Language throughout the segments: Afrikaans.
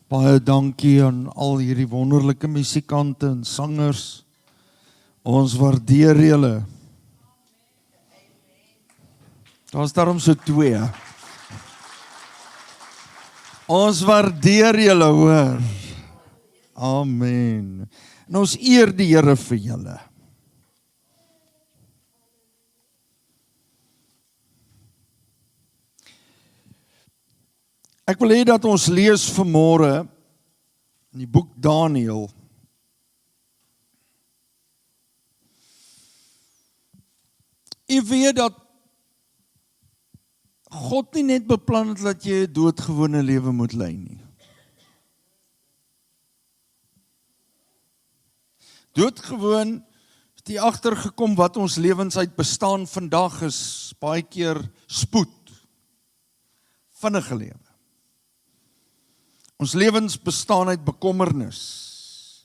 Baie dankie aan al hierdie wonderlike musikante en sangers. Ons waardeer julle. Daar's daarom so 2. Ons waardeer julle, hoor. Amen. En ons eer die Here vir julle. Ek wil hê dat ons lees vanmôre in die boek Daniël. Jy weet dat God nie net beplan het dat jy 'n doodgewone lewe moet lei nie. Doodgewoon het jy agtergekom wat ons lewens uit bestaan vandag is baie keer spoed, vinnige lewe. Ons lewens bestaan uit bekommernis.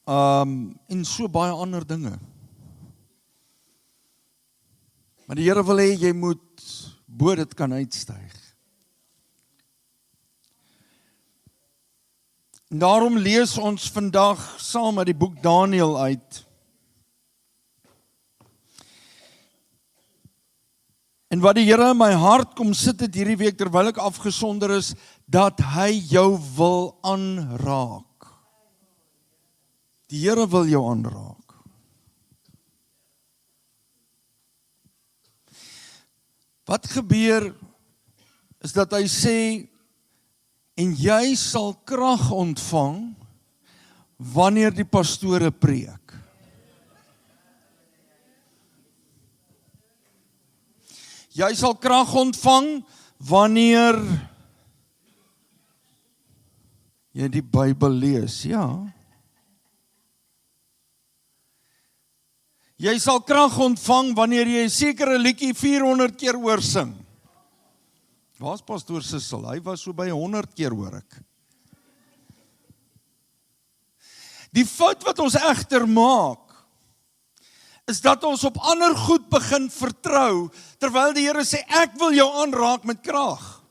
En so baie ander dinge. Maar die Here wil hê jy moet bo dit kan uitstyg. En daarom lees ons vandag saam uit die boek Daniël uit. En wat die Here in my hart kom sit het hierdie week terwyl ek afgesonder is, dat hy jou wil aanraak. Die Here wil jou aanraak. Wat gebeur is dat hy sê, en jy sal krag ontvang wanneer die pastore preek. Jy sal krag ontvang wanneer jy die Bybel lees, ja. Jy sal krag ontvang wanneer jy 'n sekere liedjie 400 keer hoor sing. Waar's pastoor Sissel? Hy was so by 100 keer, hoor ek. Die fout wat ons egter maak, is dat ons op ander goed begin vertrou, terwyl die Here sê, ek wil jou aanraak met krag.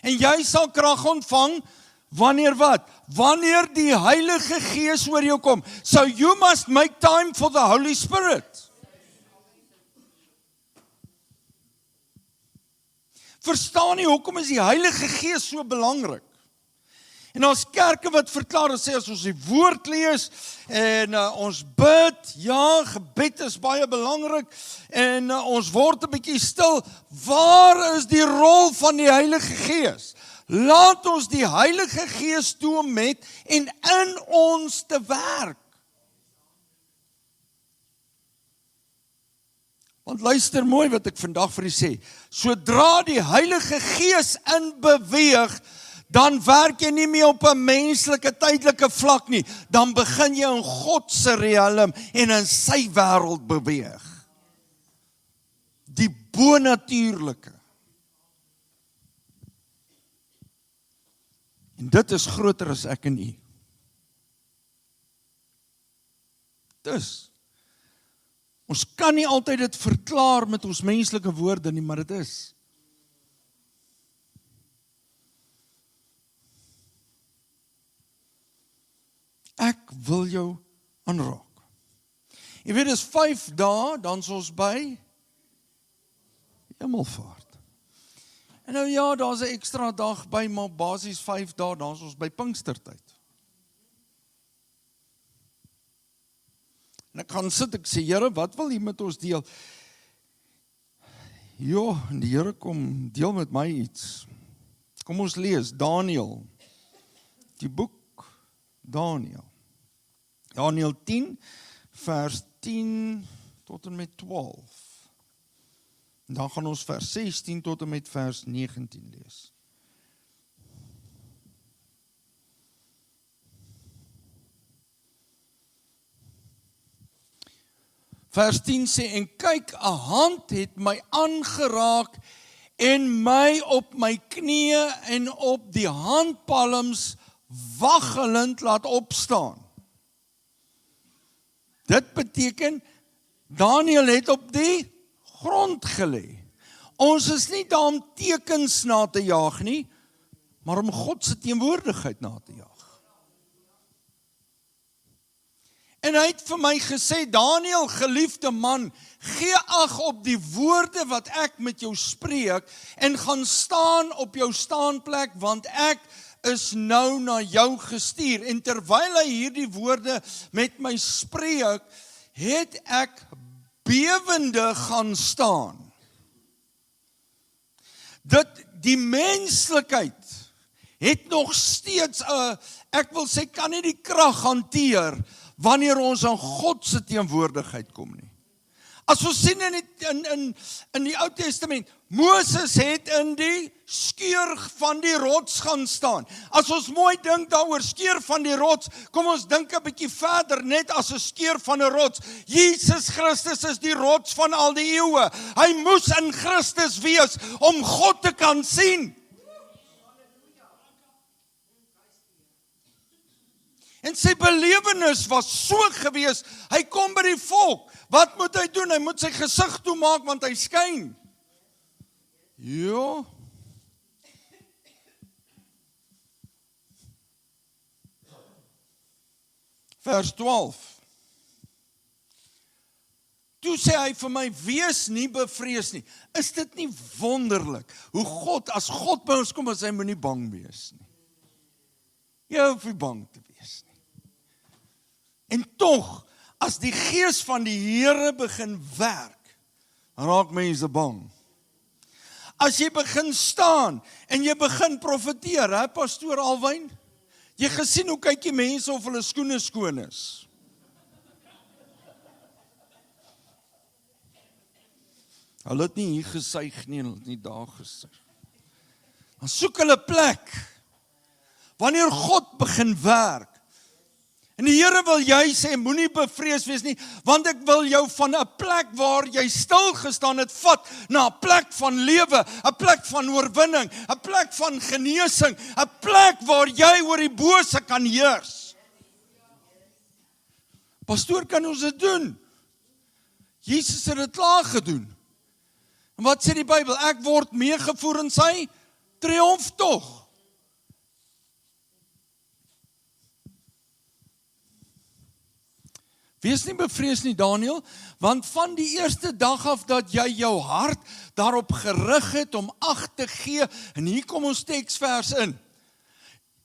En jy sal krag ontvang, wanneer wat? Wanneer die Heilige Gees oor jou kom. So you must make time for the Holy Spirit. Verstaan nie, hoekom is die Heilige Gees so belangrik? En ons kerke wat verklaar en sê, as ons die woord lees, en ons bid, ja, gebed is baie belangrik, en ons word 'n bietjie stil, waar is die rol van die Heilige Gees? Laat ons die Heilige Gees toe om met en in ons te werk. Want luister mooi wat ek vandag vir u sê, sodra die Heilige Gees in beweeg, dan werk jy nie meer op 'n menslike, tydelike vlak nie. Dan begin jy in God se riem en in sy wêreld beweeg. Die bonatuurlike. En dit is groter as ek en u. Dus, ons kan nie altyd dit verklaar met ons menslike woorde nie, maar dit is. Ek wil jou aanraak. Jy weet, dis 5 dae, dan is ons by Hemelvaart. En nou ja, daar's 'n ekstra dag by, maar basies 5 dae, dan is ons by Pinkstertyd. En ek gaan sit, ek sê, Here, wat wil U met ons deel? Ja, en die Here kom deel met my iets. Kom ons lees, Daniël, die boek Daniël. Daniël 10, vers 10 tot en met 12. En dan gaan ons vers 16 tot en met vers 19 lees. Vers 10 sê, en kyk, 'n hand het my aangeraak en my op my knieë en op die handpalms waggelend laat opstaan. Dit beteken, Daniël het op die grond gelê. Ons is nie daar om tekens na te jaag nie. maar om God se teenwoordigheid na te jaag. En hy het vir my gesê, Daniel, geliefde man, gee ag op die woorde wat ek met jou spreek, en gaan staan op jou staanplek, want ek is nou na jou gestuur. En terwyl hy hierdie woorde met my spreek, het ek bewende gaan staan. Dat die menslikheid het nog steeds, ek wil sê, kan nie die krag hanteer, wanneer ons aan God se teenwoordigheid kom nie. As ons sien in die Ou Testament, Moses het in die skeur van die rots gaan staan. As ons mooi dink daaroor skeur van die rots, kom ons dink 'n bietjie verder, net as 'n skeur van 'n rots. Jesus Christus is die rots van al die eeue. Hy moes in Christus wees om God te kan sien. En sy belewenis was so gewees, hy kom by die volk. Wat moet hy doen? Hy moet sy gesig toemaak, want hy skyn. Ja. Vers 12. Toe sê hy vir my, wees nie bevrees nie. Is dit nie wonderlik, hoe God, as God by ons kom, as hy moet nie bang wees nie. Jy hoef nie bang te wees nie. En tog, as die gees van die Here begin werk, raak mense bang. As jy begin staan, en jy begin profeteer, pastoor Alwyn, jy gesien hoe kyk die mense of hulle skoene skoon is. Hulle het nie hier gesuig nie, hulle het nie daar gesuig. Dan soek hulle plek, wanneer God begin werk. En die Here wil jy sê, moenie bevrees wees nie, want ek wil jou van 'n plek waar jy stil gestaan het, vat na 'n plek van lewe, 'n plek van oorwinning, 'n plek van genesing, 'n plek waar jy oor die bose kan heers. Pastoor, kan ons dit doen? Jesus het dit klaar gedoen. En wat sê die Bybel? Ek word meegevoer in sy triomftog. Wees nie bevrees nie, Daniel, want van die eerste dag af dat jy jou hart daarop gerig het om ag te gee, en hier kom ons teksvers in,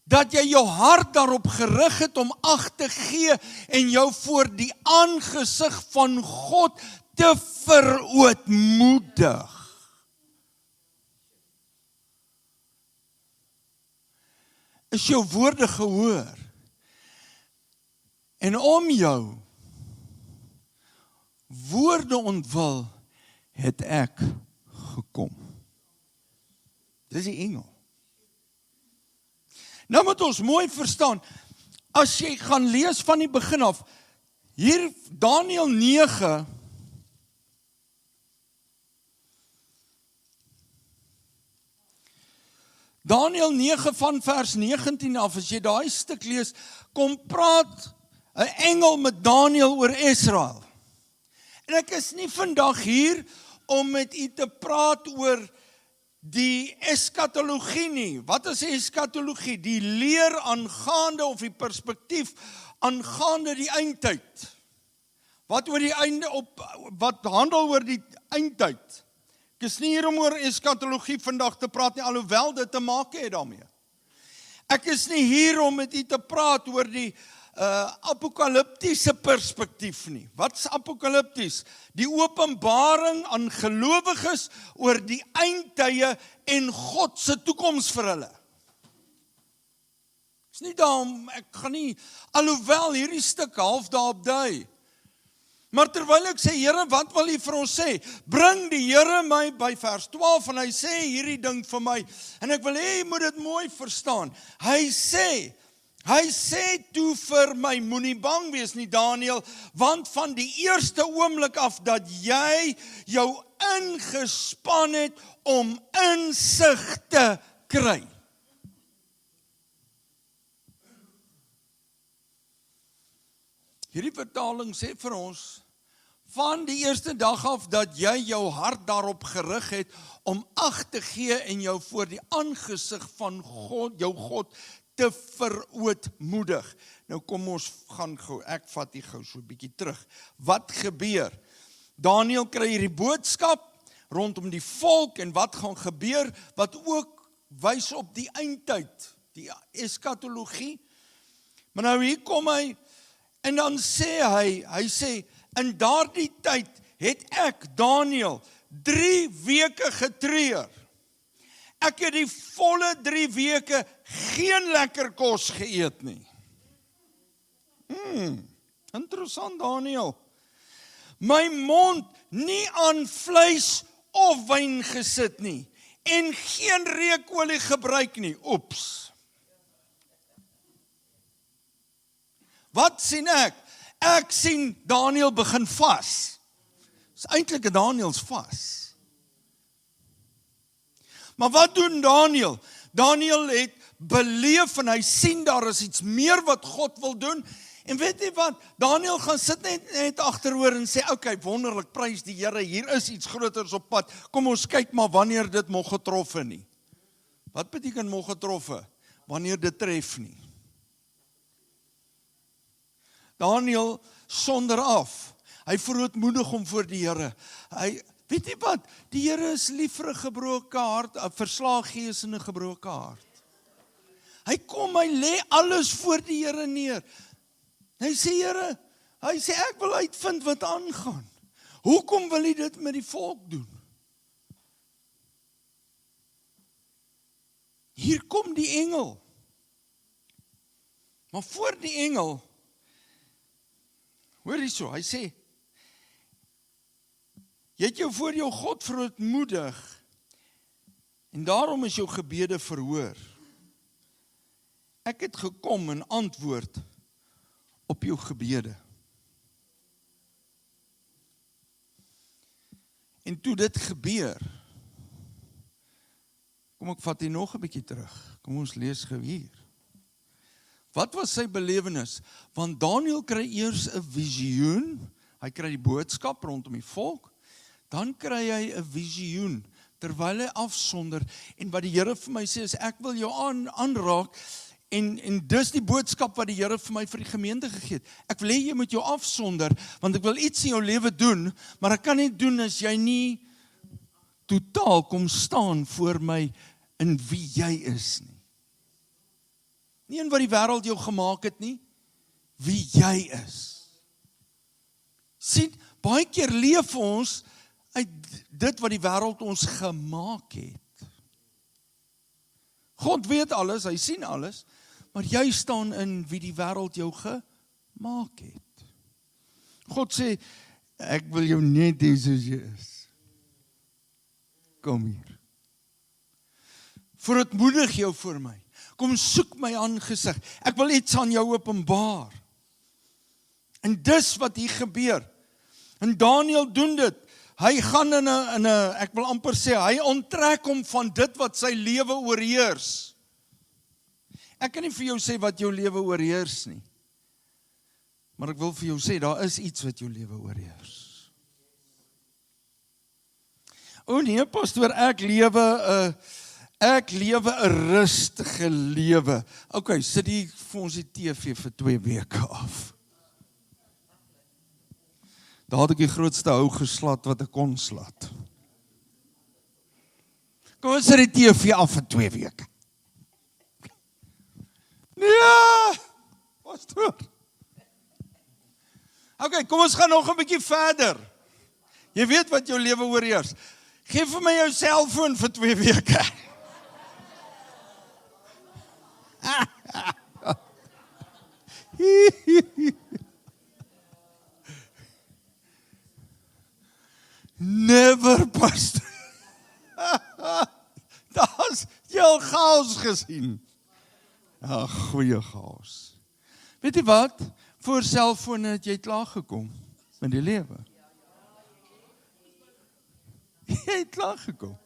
dat jy jou hart daarop gerig het om ag te gee en jou voor die aangesig van God te verootmoedig. Is jou woorde gehoor, en om jou woorde ontwil, het ek gekom. Dis die engel. Nou moet ons mooi verstaan, as jy gaan lees van die begin af, hier Daniel 9, Daniel 9 van vers 19 af, as jy daai stuk lees, kom praat 'n engel met Daniel oor Israel. En ek is nie vandag hier om met u te praat oor die eskatologie nie. Wat is eskatologie? Die leer aangaande of die perspektief aangaande die eindtyd. Wat oor die einde wat handel oor die eindtyd. Ek is nie hier om oor eskatologie vandag te praat nie, alhoewel dit te maak het daarmee. Ek is nie hier om met u te praat oor die apokaliptiese perspektief nie. Wat is apokalipties? Die openbaring aan gelowiges oor die eindtye en God se toekoms vir hulle. Is nie daarom, ek gaan nie, alhoewel hierdie stuk half daarop dui. Maar terwyl ek sê, Here, wat wil U vir ons sê? Bring die Here my by vers 12 en hy sê hierdie ding vir my. En ek wil hê jy moet dit mooi verstaan. Hy sê toe vir my, moenie bang wees nie, Daniel, want van die eerste oomblik af dat jy jou ingespan het om insig te kry. Hierdie vertaling sê vir ons, van die eerste dag af dat jy jou hart daarop gerig het om ag te gee en jou voor die aangesig van God, jou God, te verootmoedig. Nou kom ons gaan gou, ek vat hier gou so 'n bietjie terug. Wat gebeur? Daniël kry hierdie boodskap rondom die volk en wat gaan gebeur, wat ook wys op die eindtyd, die eskatologie. Maar nou hier kom hy, en dan sê hy sê, in daardie tyd het ek, Daniël, 3 weke getreur. Ek het die volle 3 weke geen lekker kos geëet nie. Interessant, Daniël. My mond nie aan vleis of wyn gesit nie, en geen reukolie gebruik nie. Oeps. Wat sien ek? Ek sien Daniël begin vas. Dis eintlik 'n Daniëls vas. Maar wat doen Daniël? Daniël het beleef en hy sien daar is iets meer wat God wil doen. En weet jy wat? Daniël gaan sit net agteroor en sê, okay, wonderlik, prys die Here, hier is iets groters op pad. Kom ons kyk maar wanneer dit mag getroffe nie. Wat beteken mag getroffe? Wanneer dit tref nie. Daniël sonder af. Hy verootmoedig hom voor die Here. Weet jy wat? Die Here is lief vir 'n gebroke hart, 'n verslae gees en 'n gebroke hart. Hy kom, hy lê alles voor die Here neer. Hy sê, Here, hy sê, ek wil uitvind wat aangaan. Hoekom wil jy dit met die volk doen? Hier kom die engel. Maar voor die engel, hoor hierso, hy sê, jy het jou voor jou God verootmoedig, en daarom is jou gebede verhoor. Ek het gekom en antwoord op jou gebede. En toe dit gebeur, kom ek vat hier nog 'n bietjie terug. Kom ons lees gou hier. Wat was sy belewenis? Want Daniël kry eers 'n visioen, hy kry die boodskap rondom die volk, dan kry hy 'n visioen, terwyl hy afsonder, en wat die Here vir my sê is, ek wil jou aanraak, en dis die boodskap wat die Here vir my vir die gemeente gegee het. Ek wil hê jy moet jou afsonder, want ek wil iets in jou lewe doen, maar ek kan nie doen as jy nie totaal kom staan voor my in wie jy is nie. Nie in wat die wêreld jou gemaak het nie, wie jy is. Sien, baie keer leef ons uit dit wat die wêreld ons gemaak het. God weet alles, hy sien alles, maar jy staan in wie die wêreld jou gemaak het. God sê, ek wil jou net hê soos jy is. Kom hier. Verootmoedig jou voor my. Kom soek my aangesig. Ek wil iets aan jou openbaar. En dis wat hier gebeur. En Daniël doen dit. Hy gaan in 'n ek wil amper sê, hy onttrek hom van dit wat sy lewe oorheers. Ek kan nie vir jou sê wat jou lewe oorheers nie. Maar ek wil vir jou sê, daar is iets wat jou lewe oorheers. O nee, pastoor, ek lewe 'n rustige lewe. Okay, sit hier vir ons die TV vir 2 weke af. Daar het ek die grootste hou geslat wat ek kon slat. Kom ons sit die TV af vir 2 weke. Nee, pastoor. Okay, kom ons gaan nog 'n bietjie verder. Jy weet wat jou lewe oorheers. Geef vir my jou selfoon vir 2 weke. Never, pastor. Daar's jou chaos gesien. Ag, goeie chaos. Weet jy wat? Voor selfone het jy klaar gekom met die lewe. Jy het klaar gekom.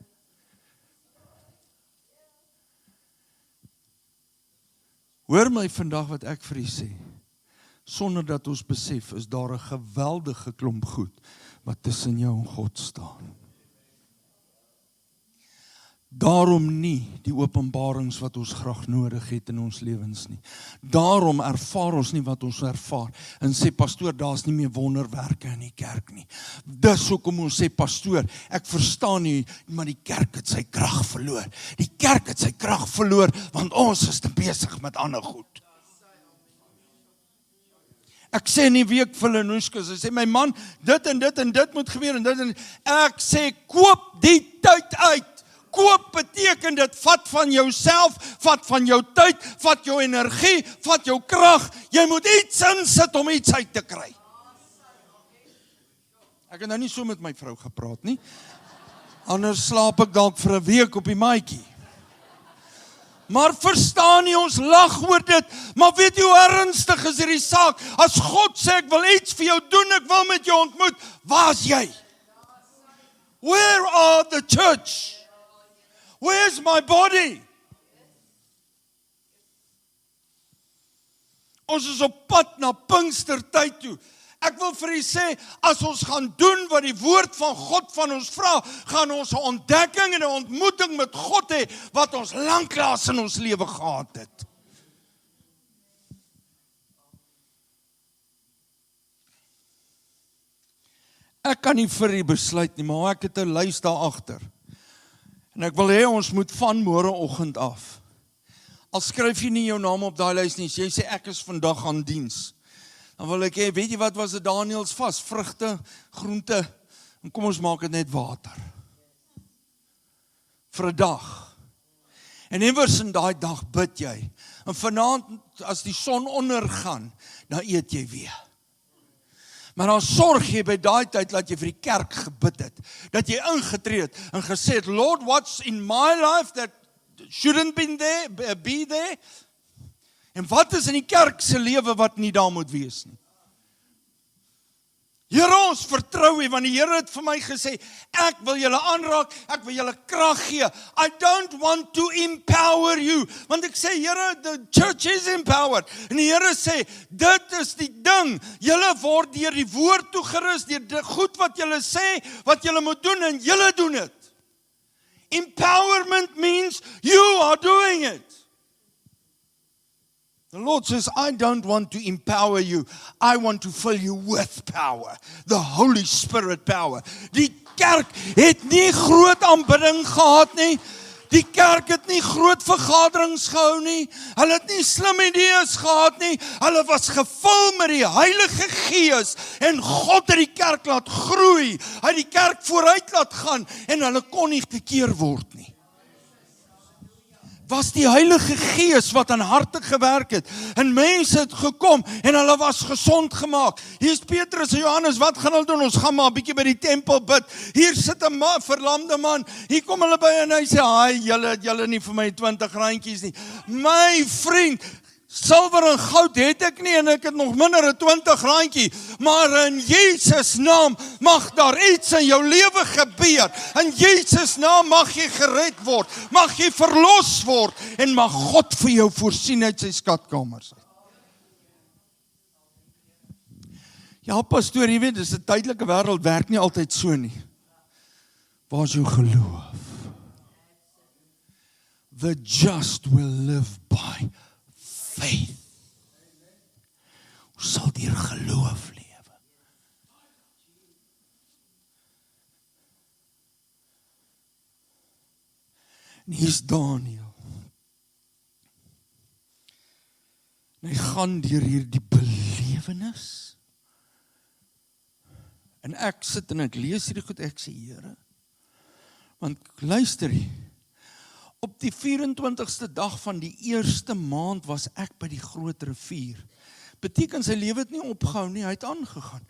Hoor my vandag wat ek vir u sê. sonder dat ons besef, is daar 'n geweldige klomp goed wat tussen jou en God staan. Daarom nie die openbarings wat ons graag nodig het in ons lewens nie. Daarom ervaar ons nie wat ons ervaar. En sê pastoor, daar's nie meer wonderwerke in die kerk nie. Dis hoekom ons sê pastoor, ek verstaan nie, maar die kerk het sy krag verloor. Die kerk het sy krag verloor, want ons is te besig met ander goed. Ek sê in die week vir Lenoeskus, ek sê my man, dit en dit en dit moet gebeur en dit en ek sê koop die tyd uit. Koop beteken dit, vat van jouself, vat van jou tyd, vat jou energie, vat jou krag. Jy moet iets insit om iets uit te kry. Ek het nou nie so met my vrou gepraat nie. Anders slaap ek dalk vir 'n week op die maatjie. Maar verstaan nie, ons lag oor dit, maar weet jy hoe ernstig is hierdie saak? As God sê, ek wil iets vir jou doen, ek wil met jou ontmoet, waar is jy? Where are the church? Where's my body? Ons is op pad na Pinkstertyd toe. Ek wil vir u sê, as ons gaan doen wat die woord van God van ons vra, gaan ons 'n ontdekking en 'n ontmoeting met God hê, wat ons lanklaas in ons lewe gehad het. Ek kan nie vir u besluit nie, maar ek het 'n lys daar agter. En ek wil hê ons moet van môreoggend af. Al skryf jy nie jou naam op daai lys nie, as jy sê ek is vandag aan diens. Dan wil ek hê, weet jy wat was dit Daniëls vas? Vrugte, groente, en kom ons maak dit net water. Vir 'n dag. En iewers in daai dag bid jy. En vanaand, as die son ondergaan, dan eet jy weer. Maar dan sorg jy by daai tyd dat jy vir die kerk gebid het, dat jy ingetree het en gesê het, Lord, what's in my life that shouldn't be there? En wat is in die kerk se lewe wat nie daar moet wees nie? Here, ons vertrou U, want die Here het vir my gesê, ek wil julle aanraak, ek wil julle krag gee. I don't want to empower you. Want ek sê, Here, the church is empowered. En die Here sê, dit is die ding. Julle word deur die woord toegerus, deur die goed wat julle sê, wat julle moet doen, en julle doen dit. Empowerment means you are doing it. The Lord says, I don't want to empower you. I want to fill you with power. The Holy Spirit power. Die kerk het nie groot aanbidding gehad nie. Die kerk het nie groot vergaderings gehou nie. Hulle het nie slim idees gehad nie. Hulle was gevul met die Heilige Gees. En God het die kerk laat groei. Hy het die kerk vooruit laat gaan. En hulle kon nie gekeer word nie. Was die Heilige Gees wat aan harte gewerk het, en mense het gekom, en hulle was gesond gemaak. Hier is Petrus en Johannes, wat gaan hulle doen? Ons gaan maar 'n bietjie by die tempel bid. Hier sit 'n verlamde man, hier kom hulle by en hy sê, haai, julle nie vir my 20 randjies nie. My vriend, silwer en goud het ek nie, en ek het nog minder as 20 randjie, maar in Jesus naam mag daar iets in jou lewe gebeur. In Jesus naam mag jy gered word, mag jy verlos word, en mag God vir jou voorsien uit sy skatkamers. Ja, pastoor, jy weet, dis 'n tydelike wêreld, werk nie altyd so nie. Waar is jou geloof? The just will live by faith. Ons sal deur geloof lewe. En hier is Daniël. En hy gaan deur hierdie belewenis. En ek sit en ek lees hierdie goed, ek sê, Here, want luister hier, op die 24ste dag van die eerste maand was ek by die groot rivier. Beteken sy lewe het nie opgehou nie, hy het aangegaan.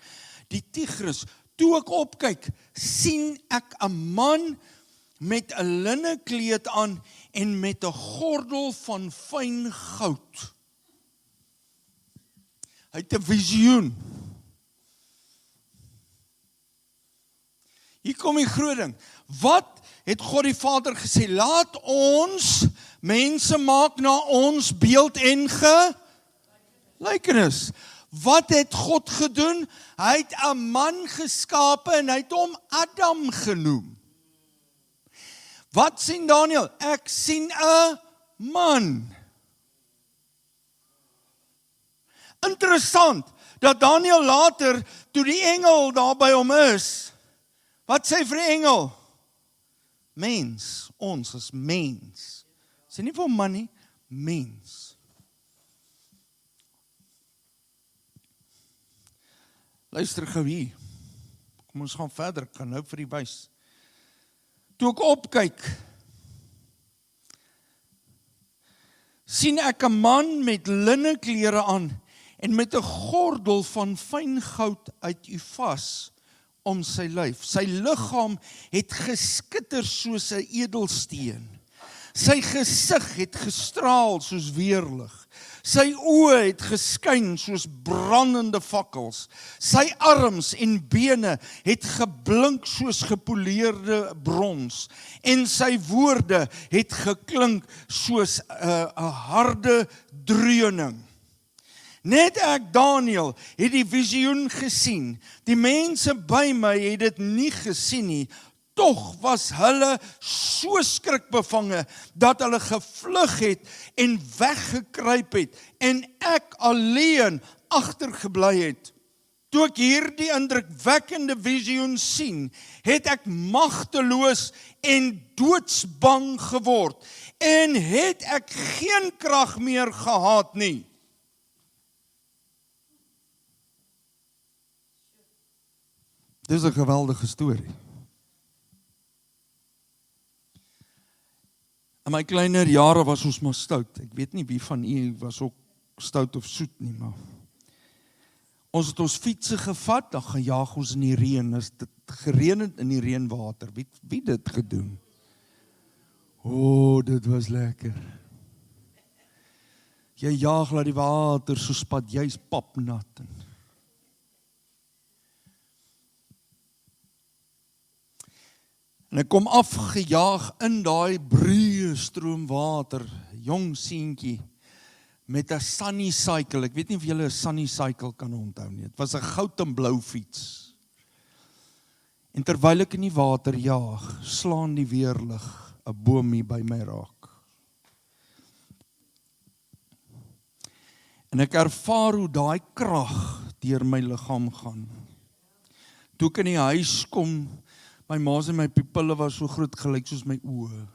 Die Tigris, toe ek opkyk, sien ek 'n man met 'n linnekleed aan en met 'n gordel van fyn goud. Hy het 'n visioen. Hier kom die groot ding. Wat het God die Vader gesê? Laat ons mense maak na ons beeld en gelykenis. Wat het God gedoen? Hy het 'n man geskape en hy het hom Adam genoem. Wat sien Daniël? Ek sien 'n man. Interessant, dat Daniël later, toe die engel daar by hom is, wat sê vir die engel? Mens, ons is mens. Sê nie vir hom man nie, mens. Luister gou hier. Kom ons gaan verder, ek gaan nou vir die wys. Toe ek opkyk, sien ek 'n man met linne klere aan en met 'n gordel van fyn goud uit Ufas om sy lyf. Sy liggaam het geskitter soos 'n edelsteen. Sy gesig het gestraal soos weerlig. Sy oë het geskyn soos brandende fakkels. Sy arms en bene het geblink soos gepoleerde brons. En sy woorde het geklink soos 'n harde dreuning. Net ek, Daniël, het die visioen gesien. Die mense by my het dit nie gesien nie. Tog was hulle so skrikbevange dat hulle gevlug het en weggekruip het en ek alleen agtergebly het. Toe ek hierdie indrukwekkende visioen sien, het ek magteloos en doodsbang geword en het ek geen krag meer gehad nie. Dis 'n geweldige storie. In my kleiner jare was ons maar stout. Ek weet nie wie van u was ook stout of soet nie, maar ons het ons fietsse gevat, dan gejaag ons in die reën. As dit gereën het in die reënwater, wie dit gedoen? Dit was lekker. Jy jaag laat die water so spat, jy's papnat. En ek kom afgejaag in daai breë stroom water, jong seentjie, met 'n Sunny Cycle. Ek weet nie of julle 'n Sunny Cycle kan onthou nie. Dit was 'n goud en blou fiets. En terwyl ek in die water jaag, slaan die weerlig 'n boom hier by my raak. En ek ervaar hoe daai krag deur my liggaam gaan. Toe ek in die huis kom, my ma's en my pupille was so groot gelyk soos my oë.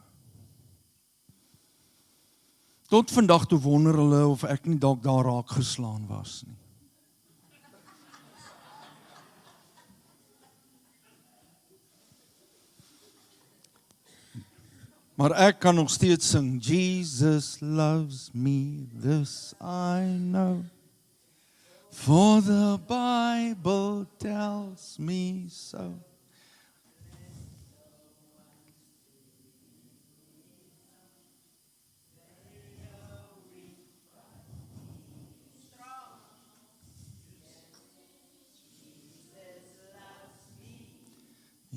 Tot vandag toe wonder hulle of ek nie dalk daar raak geslaan was nie. Maar ek kan nog steeds sing, Jesus loves me, this I know. For the Bible tells me so.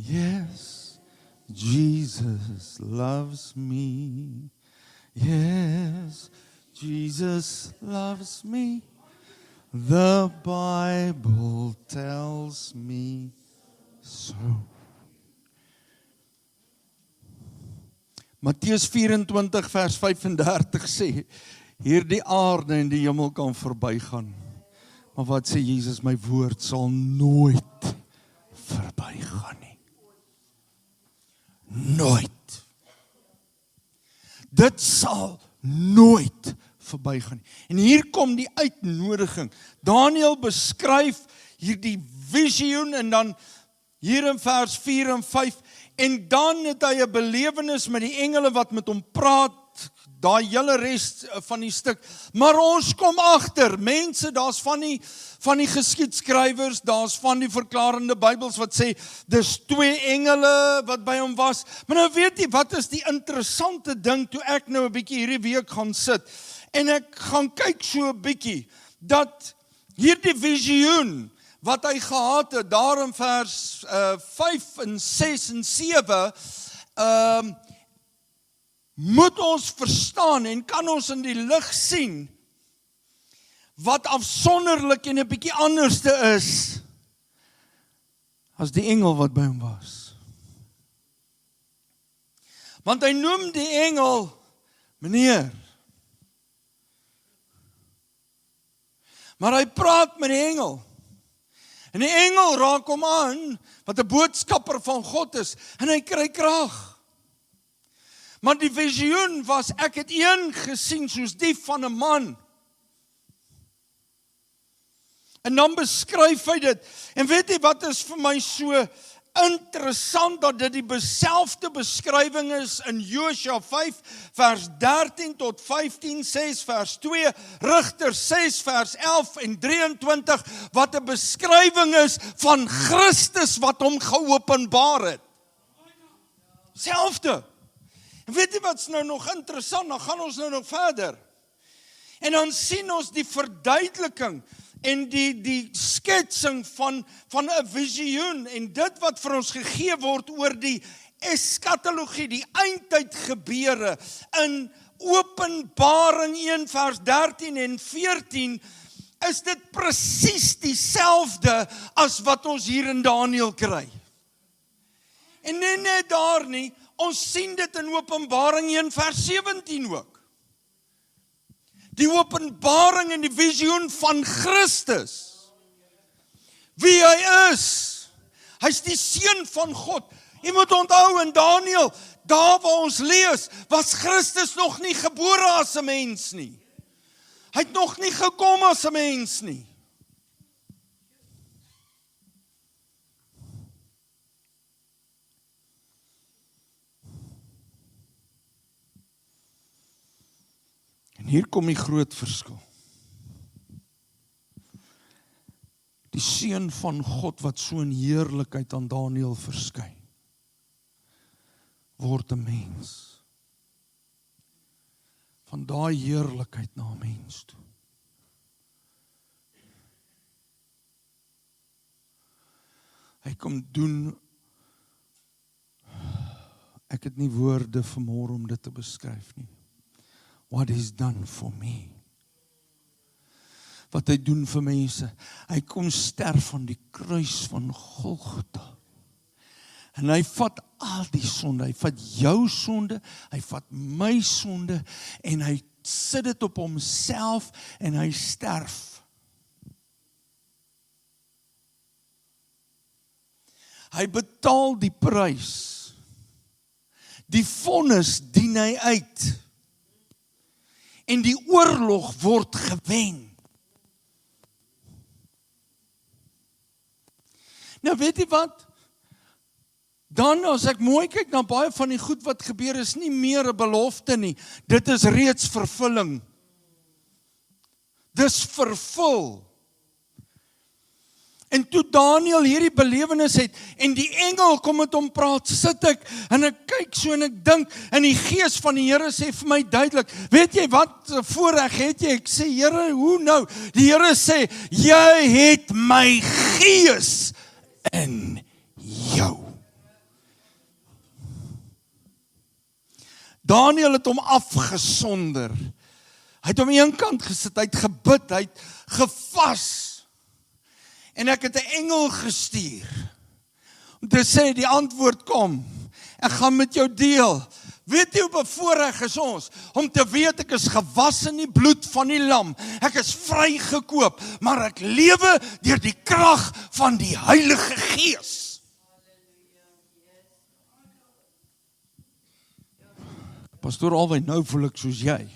Yes, Jesus loves me. Yes, Jesus loves me. The Bible tells me so. Matteus 24 vers 35 sê, hierdie aarde en die hemel kan verbygaan. Maar wat sê Jesus, my woord sal nooit verbygaan nie. Nooit. Dit sal nooit verbygaan nie. En hier kom die uitnodiging. Daniël beskryf hierdie visioen en dan hier in vers 4 en 5 en dan het hy 'n belewenis met die engele wat met hom praat, daai hele res van die stuk. Maar ons kom agter, mense, daar's van die geskiedskrywers, daar's van die verklarende Bybels wat sê, dis 2 engele wat by hom was. Maar nou weet jy, wat is die interessante ding, toe ek nou 'n bietjie hierdie week gaan sit, en ek gaan kyk so 'n bietjie, dat hierdie visioen, wat hy gehad het, daar in vers 5 en 6 en 7, moet ons verstaan en kan ons in die lig sien, wat afsonderlik en 'n bietjie anderste is as die engel wat by hom was. Want hy noem die engel meneer. Maar hy praat met die engel. En die engel raak hom aan, wat 'n boodskapper van God is, en hy kry krag. Maar die visioen was, ek het een gesien soos die van 'n man. En dan beskryf hy dit. En weet jy wat is vir my so interessant, dat dit die beselfde beskrywing is in Josua 5 vers 13 tot 15, 6 vers 2, Rigters 6 vers 11 en 23, wat 'n beskrywing is van Christus wat hom geopenbaar het. Selfde. En weet jy wat's nou nog interessant, dan gaan ons nou nog verder. En dan sien ons die verduideliking en die sketsing van 'n visioen en dit wat vir ons gegee word oor die eskatologie, die eindtyd gebeure in Openbaring 1 vers 13 en 14, is dit presies dieselfde as wat ons hier in Daniël kry. En nie net daar nie, ons sien dit in Openbaring 1 vers 17 ook. Die openbaring en die visioen van Christus. Wie hy is. Hy's die seun van God. Jy moet onthou in Daniël, daar waar ons lees, was Christus nog nie gebore as 'n mens nie. Hy het nog nie gekom as 'n mens nie. En hier kom die groot verskil. Die seun van God wat so in heerlikheid aan Daniël verskyn, word 'n mens. Van daai heerlikheid na 'n mens toe. Hy kom doen, ek het nie woorde vanmôre om dit te beskryf nie. What is done for me. Wat hy doen vir mense. Hy kom sterf aan die kruis van Golgotha. En hy vat al die sonde, hy vat jou sonde, hy vat my sonde, en hy sit dit op homself, en hy sterf. Hy betaal die prys. Die vonnis dien hy uit. En die oorlog word gewen. Nou weet jy wat? Dan as ek mooi kyk na baie van die goed wat gebeur, is nie meer 'n belofte nie. Dit is reeds vervulling. Dis vervul. En toe Daniël hierdie belewenis het, en die engel kom met hom praat, sit ek, en ek kyk so en ek dink, en die gees van die Here sê vir my duidelik, weet jy wat voorreg het jy? Ek sê, Here, hoe nou? Die Here sê, jy het my gees in jou. Daniël het hom afgesonder. Hy het hom aan een kant gesit, hy het gebid, hy het gevas. En ek het 'n engel gestuur om te sê, die antwoord kom. Ek gaan met jou deel. Weet jy hoe bevoorreg is ons om te weet ek is gewas in die bloed van die lam. Ek is vrygekoop, maar ek lewe deur die krag van die Heilige Gees. Pastoor Alwyn, nou voel ek soos jy.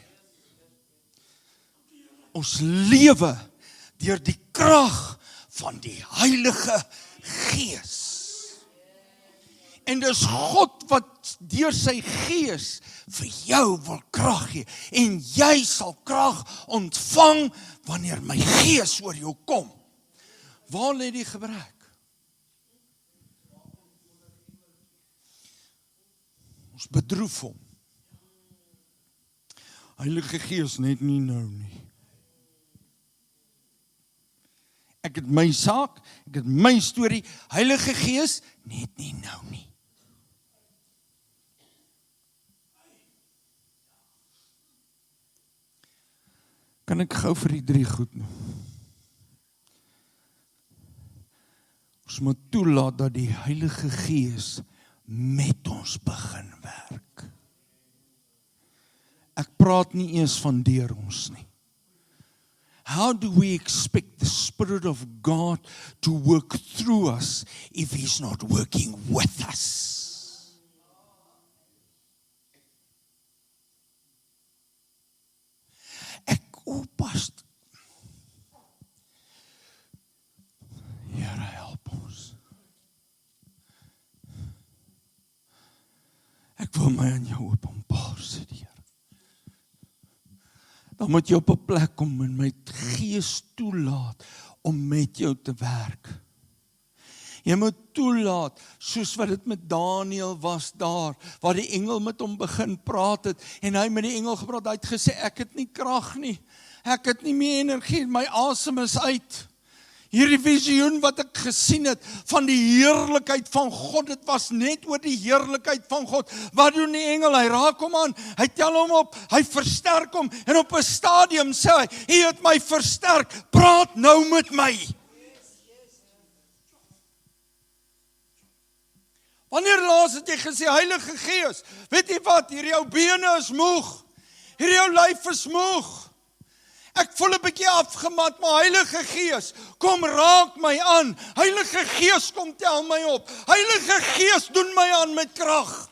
Ons lewe deur die krag van die Heilige Gees. En dis God wat deur sy Gees vir jou wil krag gee. En jy sal krag ontvang wanneer my Gees oor jou kom. Waar lê die gebrek? Ons bedroef hom. Heilige Gees net nie nou nie. Ek het my saak, ek het my storie, Heilige Gees, net nie nou nie. Kan ek gou vir die 3 goed noem? Ons moet toelaat dat die Heilige Gees met ons begin werk. Ek praat nie eens van deur ons nie. How do we expect the Spirit of God to work through us if He's not working with us? Ek oppas. Here, help ons. Ek wil my aan jou openbaar, sê die Here. Dan moet jy op 'n plek kom en my Gees toelaat om met jou te werk. Jy moet toelaat, soos wat dit met Daniël was daar, waar die engel met hom begin praat het, en hy met die engel gepraat, hy het gesê, ek het nie krag nie, ek het nie meer energie, my asem is uit. Hierdie visioen wat ek gesien het, van die heerlikheid van God, dit was net oor die heerlikheid van God. Wat doen die engel? Hy raak hom aan, hy tel hom op, hy versterk hom, en op 'n stadium sê hy, hy het my versterk, praat nou met my. Wanneer laas het jy gesê, Heilige Gees, weet jy wat, hier jou bene is moeg, hier jou lyf is moeg, ek voel 'n bietjie afgemat, maar Heilige Gees, kom raak my aan. Heilige Gees, kom tel my op. Heilige Gees, doen my aan met krag.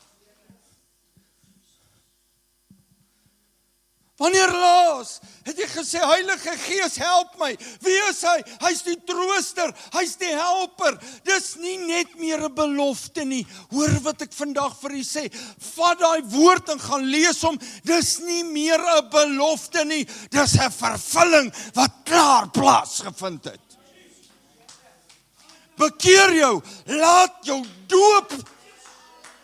Wanneer laas het jy gesê, Heilige Gees, help my. Wie is hy? Hy's die trooster, hy's die helper. Dis nie net meer 'n belofte nie. Hoor wat ek vandag vir u sê. Vat daai woord en gaan lees hom. Dis nie meer 'n belofte nie. Dis 'n vervulling wat klaar plaasgevind het. Bekeer jou, laat jou doop.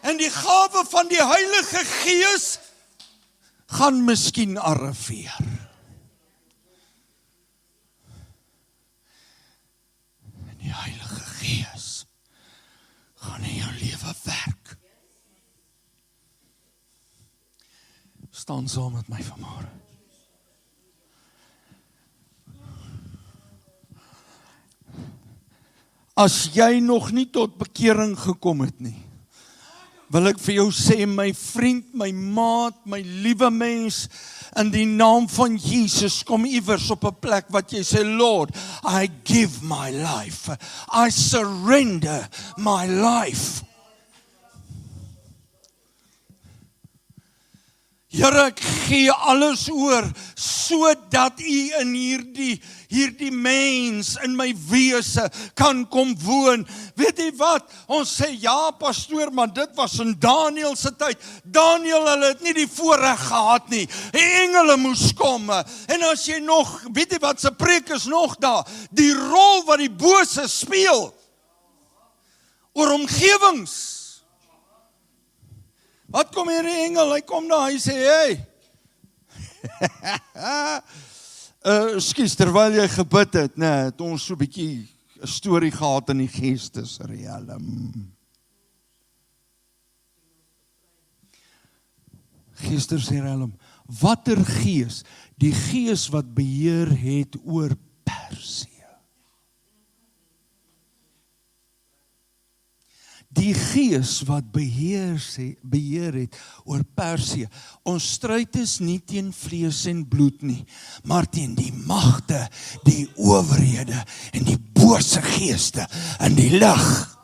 En die gawe van die Heilige Gees gaan miskien arriveer. En die Heilige Gees gaan in jou lewe werk. Staan saam met my vanmôre. As jy nog nie tot bekering gekom het nie, wil ek vir jou sê, my vriend, my maat, my liewe mens, in die naam van Jesus, kom iewers op 'n plek wat jy sê, Lord, I give my life. I surrender my life. Here, ek gee alles oor, sodat u in hierdie mens, in my wese, kan kom woon. Weet jy wat, ons sê, ja pastoor, maar dit was in Daniël se tyd. Daniël, hulle het nie die voorreg gehad nie. Die engele moes kom. En as jy nog, weet jy wat, se preek is nog daar, die rol wat die bose speel, oor omgewings. Wat kom hier die engel, hy kom daar, hy sê, hey, ekskuus, terwyl jy gebid het, het ons so 'n bietjie 'n storie gehad in die geestesriem. Geestesriem, watter gees? Die gees wat beheer het oor Persië. Die gees wat beheer het oor Persië. Ons stryd is nie teen vlees en bloed nie, maar teen die magte, die owerhede en die bose geeste in die lig.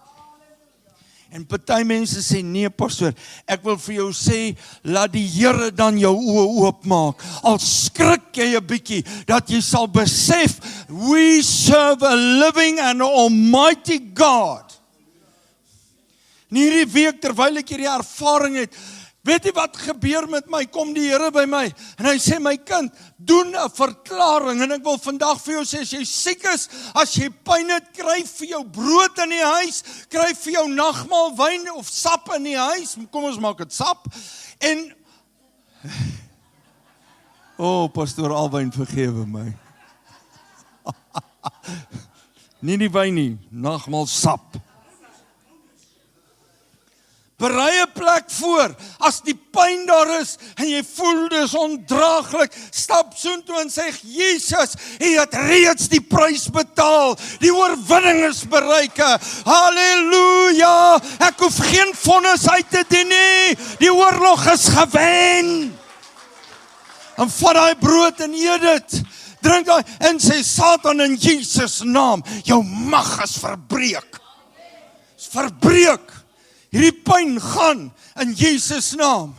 En party mense sê, nee pastoor, ek wil vir jou sê, laat die Here dan jou oë oopmaak. Al skrik jy 'n bietjie, dat jy sal besef, we serve a living and almighty God. En hierdie week, terwyl ek hierdie ervaring het, weet jy wat gebeur met my? Kom die Here by my, en hy sê, my kind, doen 'n verklaring, en ek wil vandag vir jou sê, as jy siek is, as jy pyn het, kry vir jou brood in die huis, kry vir jou nagmaal wyn of sap in die huis, kom ons maak dit sap, en, pastoor Alwyn, vergewe my, nie die wyn nie, nagmaal sap, berei 'n plek voor, as die pyn daar is, en jy voel dis ondraaglik, stap soontoe en sê, Jesus, hy het reeds die prys betaal, die oorwinning is bereik, halleluja, ek hoef geen vonnis uit te dien nie, die oorlog is gewen, en vat daai brood en eet dit, drink daai, en sê, Satan in Jesus naam, jou mag is verbreek, hierdie pyn gaan in Jesus naam,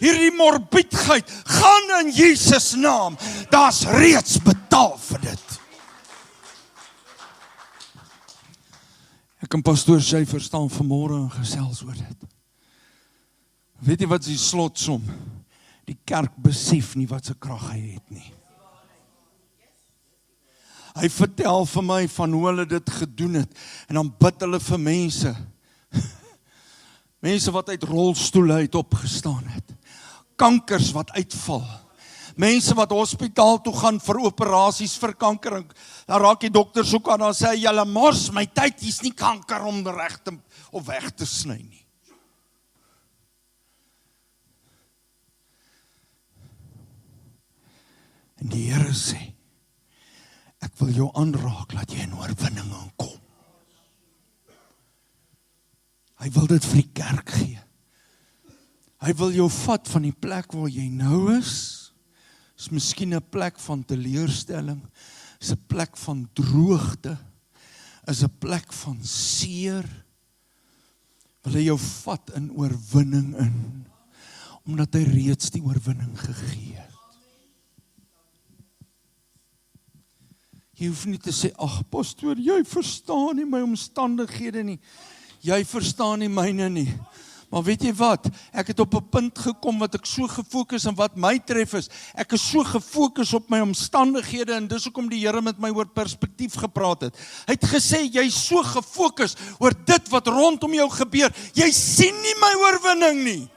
hierdie morbidheid gaan in Jesus naam, daar's reeds betaal vir dit. Ek en pastoor Schaefer staan vanmôre en gesels oor dit. Weet jy wat is die slotsom? Die kerk besef nie wat se krag hy het nie. Hy vertel vir my van hoe hulle dit gedoen het, en dan bid hulle vir mense, mense wat uit rolstoele uit opgestaan het, kankers wat uitval, mense wat hospitaal toe gaan vir operasies vir kanker, en dan raak die dokter soek aan, dan sê hy, julle mors, my tyd is nie kanker om reg te of weg te sny nie. En die Here sê, ek wil jou aanraak, laat jy in oorwinning aankom. Hy wil dit vir die kerk gee. Hy wil jou vat van die plek waar jy nou is miskien 'n plek van teleurstelling, is 'n plek van droogte, is 'n plek van seer. Wil hy jou vat in oorwinning in, omdat hy reeds die oorwinning gegee het. Jy hoef nie te sê, ag pastoor, jy verstaan nie my omstandighede nie. Jy verstaan nie myne nie. Maar weet jy wat? Ek het op 'n punt gekom wat ek so gefokus en wat my tref is. Ek is so gefokus op my omstandighede en dis hoekom die Here met my oor perspektief gepraat het. Hy het gesê, jy is so gefokus oor dit wat rondom jou gebeur. Jy sien nie my oorwinning nie.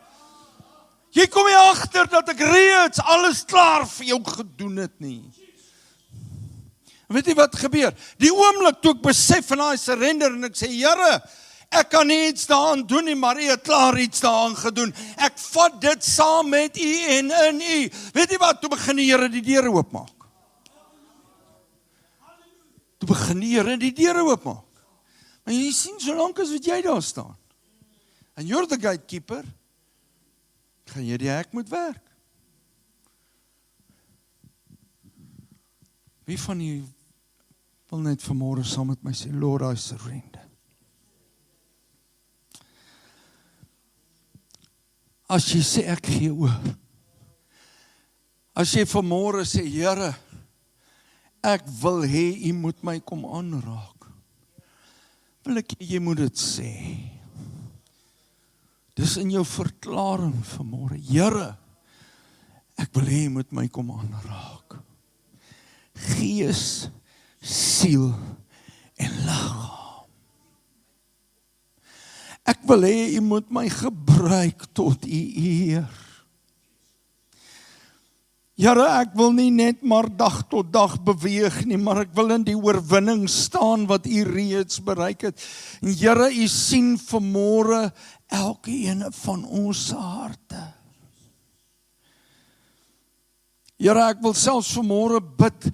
Jy kom nie agter dat ek reeds alles klaar vir jou gedoen het nie. Weet jy wat gebeur? Die oomblik toe ek besef en I surrender en ek sê, Here, ek kan nie iets daaraan doen nie, maar U het klaar iets daaraan gedoen. Ek vat dit saam met U en in U. Weet jy wat? Toe begin die Here die deure oopmaak. Toe begin die Here die deure oopmaak. Maar jy sien, solank as wat jy daar staan, en you're the gatekeeper, gaan jy die hek moet werk. Wie van u wil net vanmôre saam met my sê, Lord, I surrender. As jy sê, ek gee oor. As jy vanmôre sê, Here, ek wil hê U moet my kom aanraak. Wil ek jy moet dit sê. Dis in jou verklaring vanmôre. Here, ek wil hê U moet my kom aanraak. Gees, siel en liggaam. Ek wil hê U moet my gebruik tot U eer. Here, ek wil nie net maar dag tot dag beweeg nie, maar ek wil in die oorwinning staan wat U reeds bereik het. En Here, U sien vanmôre elkeen van ons harte. Here, ek wil selfs vanmôre bid,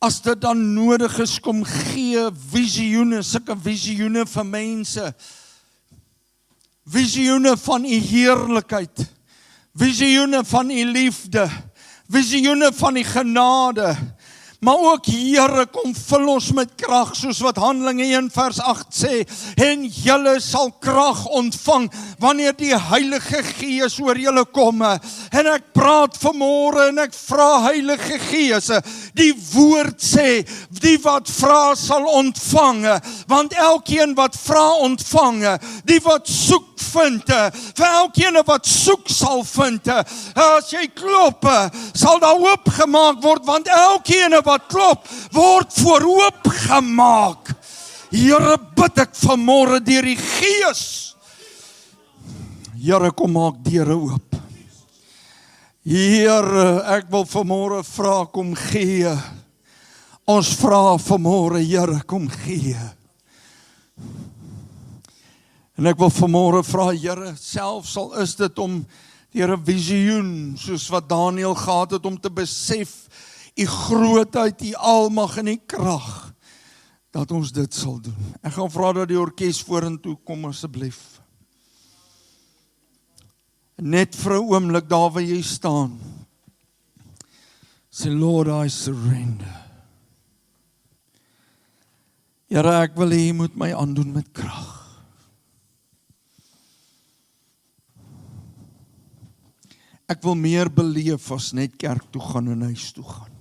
as dit dan nodig is, kom gee visioene, sulke visioene vir mense. Visioene van U heerlikheid, visioene van U liefde, visioene van U genade, maar ook Here, kom vul ons met krag, soos wat Handelinge 1 vers 8 sê, en julle sal krag ontvang, wanneer die Heilige Gees oor julle kom. En ek praat vanmôre en ek vra Heilige Gees, die woord sê, die wat vra sal ontvang, want elkeen wat vra ontvang, die wat soek vind, vir elkeen wat soek sal vind, as jy klop, sal daar oopgemaak word, want elkeen wat klop, word voor oopgemaak. Here, bid ek vanmôre deur die Gees. Here, kom maak deure oop. Here, ek wil vanmôre vra, kom gee. Ons vra vanmôre, Here, kom gee. En ek wil vanmôre vra, Here, selfs al is dit om deur 'n visioen, soos wat Daniël gehad het om te besef, U grootheid, U almag en U krag, dat ons dit sal doen. Ek gaan vra dat die orkes vorentoe kom asseblief. Net vir 'n oomblik daar waar jy staan. Sê, Lord, I surrender. Here, ek wil hê U moet my aandoen met krag. Ek wil meer beleef as net kerk toe gaan en huis toe gaan.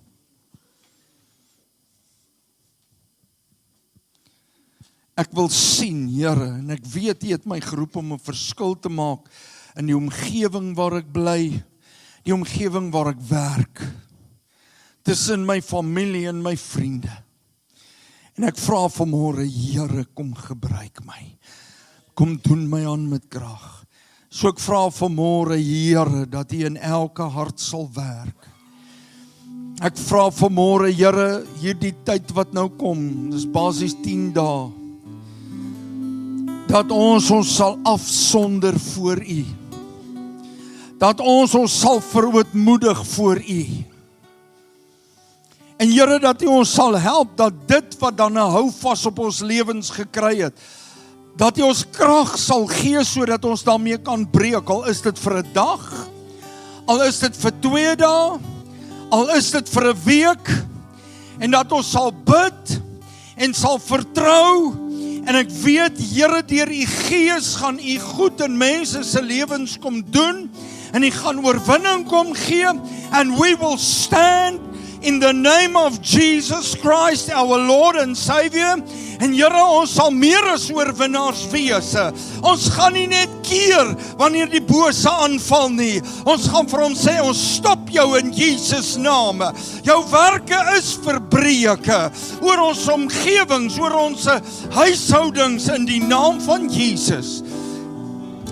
Ek wil sien, Here, en ek weet U het my geroep om 'n verskil te maak in die omgewing waar ek bly, die omgewing waar ek werk, tussen my familie en my vriende. En ek vra vanmôre, Here, kom gebruik my. Kom doen my aan met krag. So ek vra vanmôre, Here, dat U in elke hart sal werk. Ek vra vanmôre, Here, hierdie tyd wat nou kom, dis basies 10 dae, dat ons sal afsonder voor U. Dat ons sal verootmoedig voor U. En Here, dat U ons sal help, dat dit wat dan 'n houvas op ons lewens gekry het, dat U ons krag sal gee, sodat ons daarmee kan breek, al is dit vir 'n dag, al is dit vir 2 dae, al is dit vir 'n week, en dat ons sal bid, en sal vertrou, en ek weet, Here, deur U Gees gaan U goed in mense se lewens kom doen, en U gaan oorwinning kom gee, and we will stand in the name of Jesus Christ, our Lord and Savior. En Here, ons sal meer as oorwinnaars wees. Ons gaan nie net keer wanneer die bose aanval nie. Ons gaan vir hom sê, ons stop jou in Jesus naam. Jou werke is verbreek oor ons omgewings, oor ons huishoudings in die naam van Jesus.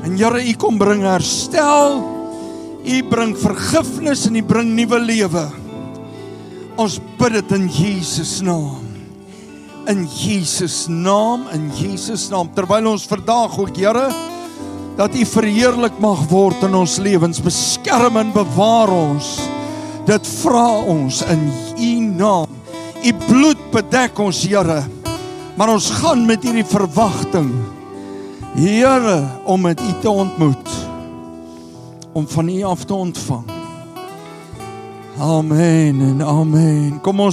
En Here, U kom bring herstel, U bring vergifnis en U bring nuwe lewe. Ons bid dit in Jesus naam. In Jesus naam, in Jesus naam. Terwyl ons vandag ook, Here, dat U verheerlik mag word in ons lewens. Beskerm en bewaar ons. Dit vra ons in U naam. U bloed bedek ons, Here. Maar ons gaan met hierdie verwagting, Here, om met U te ontmoet. Om van U af te ontvang. Amen en amen. Kom ons